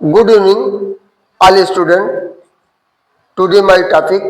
Good evening, all students. Today my topic,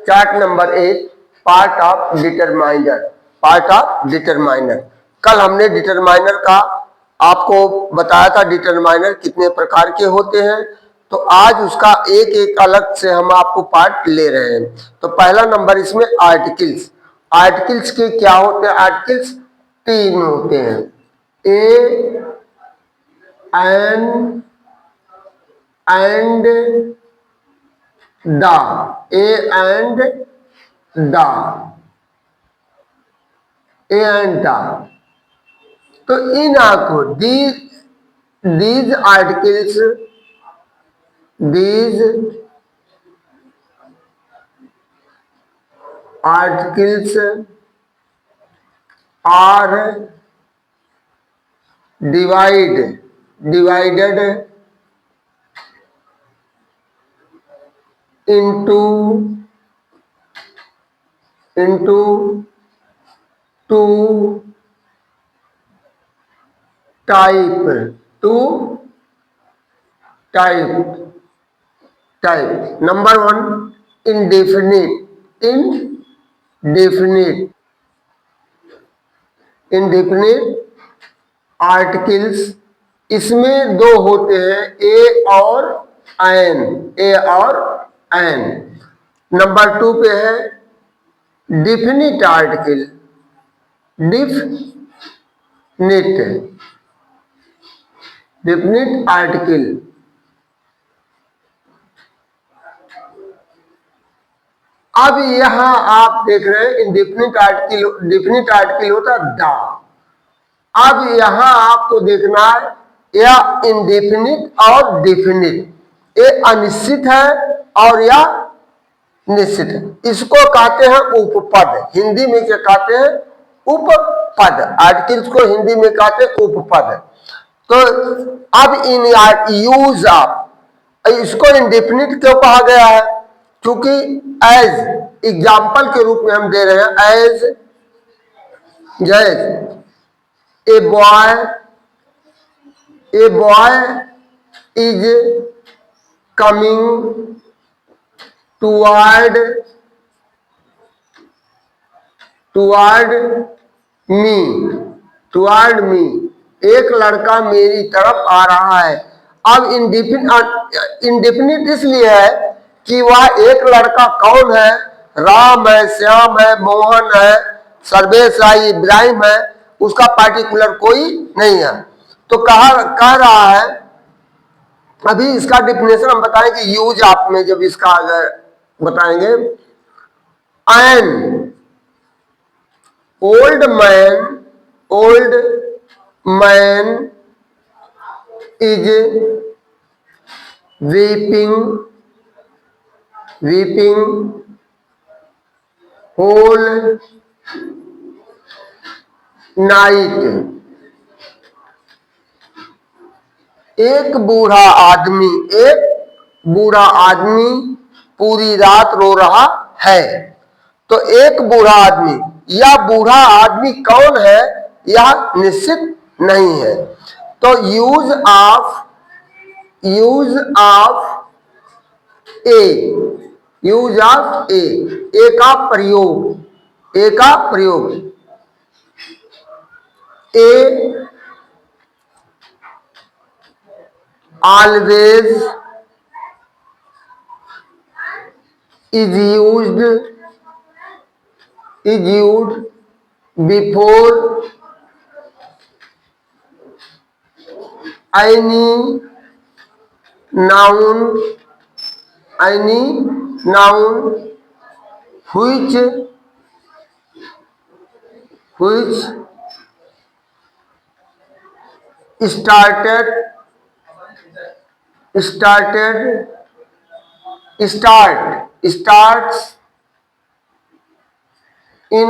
chart number 8, part of determiner. Part of determiner. कल हमने determiner का आपको बताया था, डिटरमाइनर कितने प्रकार के होते हैं। तो आज उसका एक एक अलग से हम आपको पार्ट ले रहे हैं। तो पहला नंबर इसमें आर्टिकल्स। आर्टिकल्स के क्या होते हैं? आर्टिकल्स तीन होते हैं, a an and the, a and the, a and the. तो इन आपको these articles, these articles are divided into two type. Number one, indefinite articles. इसमें दो होते हैं, ए और एन। नंबर टू पे है डिफिनिट आर्टिकल, डिफिनिट आर्टिकल। अब यहां आप देख रहे हैं इंडेफिनिट आर्टिकल होता है द। अब यहां आपको देखना है या इंडेफिनिट और डिफिनिट, ये अनिश्चित है और या निश्चित है। इसको कहते हैं उपपद। हिंदी में क्या कहते हैं? उपपद। आर्टिकल्स को हिंदी में कहते हैं उपपद। तो अब इन यूज ऑफ, इसको इंडेफिनिट क्यों कहा गया है? क्योंकि एज एग्जाम्पल के रूप में हम दे रहे हैं, as a boy is coming toward me, एक लड़का मेरी तरफ आ रहा है। अब इंडेफिनिट इसलिए है कि वह एक लड़का कौन है? राम है, श्याम है, मोहन है, सर्वेश है, इब्राहिम है, उसका पार्टिकुलर कोई नहीं है। तो कह रहा है, अभी इसका डिफिनेशन हम बताएंगे यूज आप में, जब इसका बताएंगे। An old man is weeping whole night. एक बूढ़ा आदमी पूरी रात रो रहा है। तो एक बूढ़ा आदमी, या बूढ़ा आदमी कौन है यह निश्चित नहीं है। तो यूज ऑफ ए का प्रयोग, ए always is used before any noun which starts in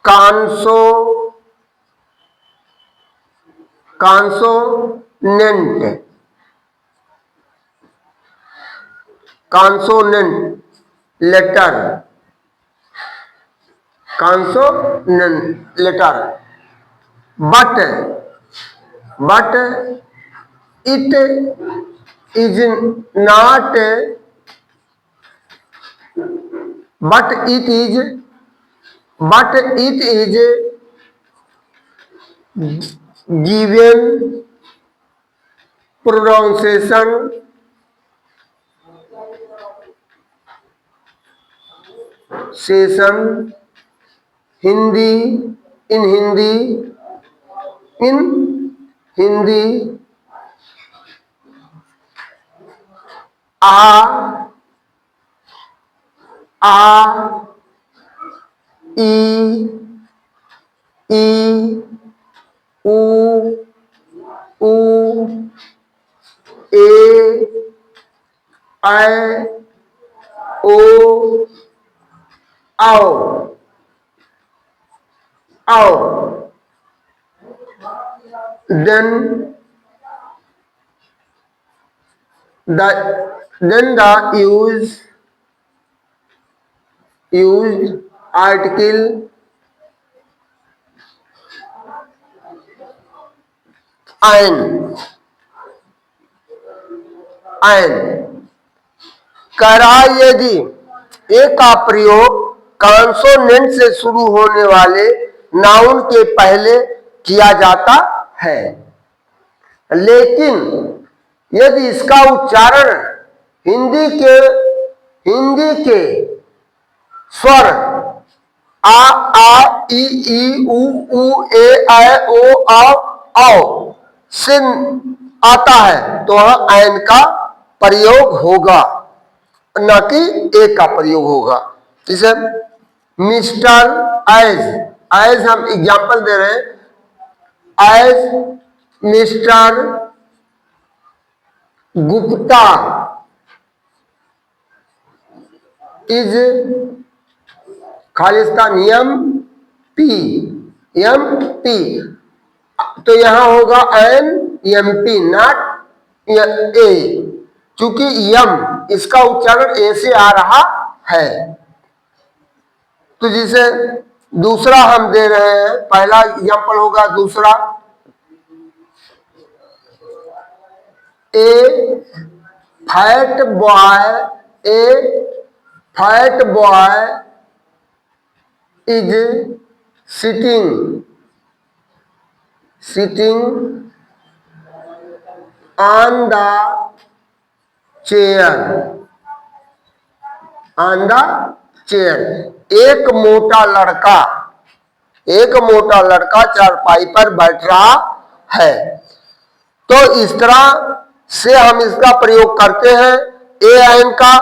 consonant letter, but it is not, but it is given pronunciation session Hindi in Hindi a e u A I O आओ then the used article ein करा यदि ए का प्रयोग consonant से शुरू होने वाले noun के पहले किया जाता है, लेकिन यदि इसका उच्चारण हिंदी के स्वर आ ई उ ए ऐ ओ औ से आता है तो वहां ऐन का प्रयोग होगा, न कि ए का प्रयोग होगा। जैसे मिस्टर एज हम एग्जाम्पल दे रहे हैं, as mister Gupta is Khalistan MP तो यहां होगा एन MP नॉट ए, चूंकि यम इसका उच्चारण ए से आ रहा है। तो जिसे दूसरा हम दे रहे हैं, पहला एग्जाम्पल होगा दूसरा, a fat boy is sitting on the chair एक मोटा लड़का चारपाई पर बैठ रहा है। तो इस तरह से हम इसका प्रयोग करते हैं ए ऐन का,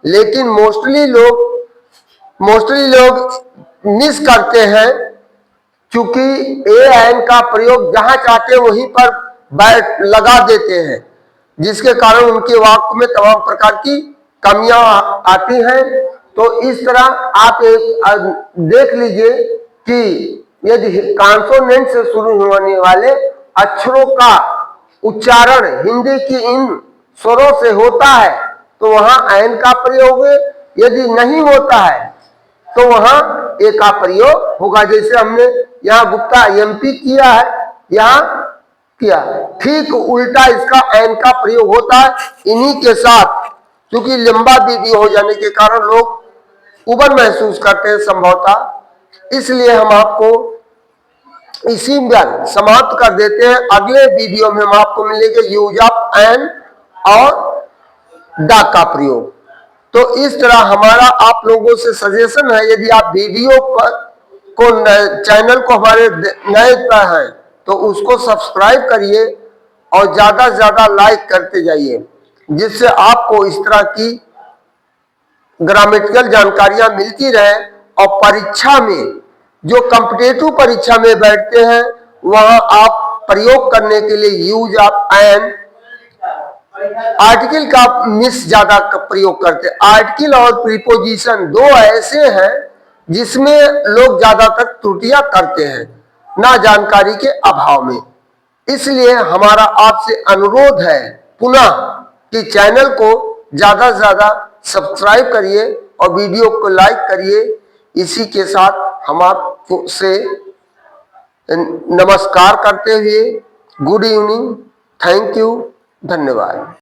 लेकिन मोस्टली लोग मिस करते हैं, क्योंकि ए ऐन का प्रयोग जहां चाहते वहीं पर लगा देते हैं, जिसके कारण उनके वाक्य में तमाम प्रकार की कमियां आती हैं। तो इस तरह आप देख लीजिए कि यदि कॉन्सोनेंट से शुरू होने वाले अक्षरों का उच्चारण हिंदी की इन स्वरों से होता है तो वहां ऐन का प्रयोग, यदि नहीं होता है तो वहां ए का प्रयोग होगा। जैसे हमने यहाँ गुप्ता MP किया है, यहाँ किया, ठीक उल्टा इसका ऐन का प्रयोग होता है। इन्हीं के साथ क्योंकि लंबा वीडियो हो जाने के कारण लोग उबन महसूस करते हैं संभवतः, इसलिए हम आपको इसी में समाप्त कर देते हैं। अगले वीडियो में हम आपको मिलेंगे यूज ऑफ एन और द का प्रयोग। तो इस तरह हमारा आप लोगों से सजेशन है, यदि आप वीडियो को चैनल को हमारे नए पर हैं तो उसको सब्सक्राइब करिए और ज्यादा से ज्यादा लाइक करते जाइए, जिससे आपको इस तरह की ग्रामेटिकल जानकारियां मिलती रहे। और परीक्षा में जो कॉम्पिटिटिव परीक्षा में बैठते हैं वहां आप प्रयोग करने के लिए यूज ऑफ एन आर्टिकल का मिस ज्यादा प्रयोग करते हैं। आर्टिकल और प्रीपोजिशन दो ऐसे हैं जिसमें लोग ज्यादातर त्रुटियां करते हैं, ना जानकारी के अभाव में। इसलिए हमारा आपसे अनुरोध है पुनः कि चैनल को ज्यादा से ज्यादा सब्सक्राइब करिए और वीडियो को लाइक करिए। इसी के साथ हम आपसे नमस्कार करते हुए गुड इवनिंग, थैंक यू। धन्यवाद।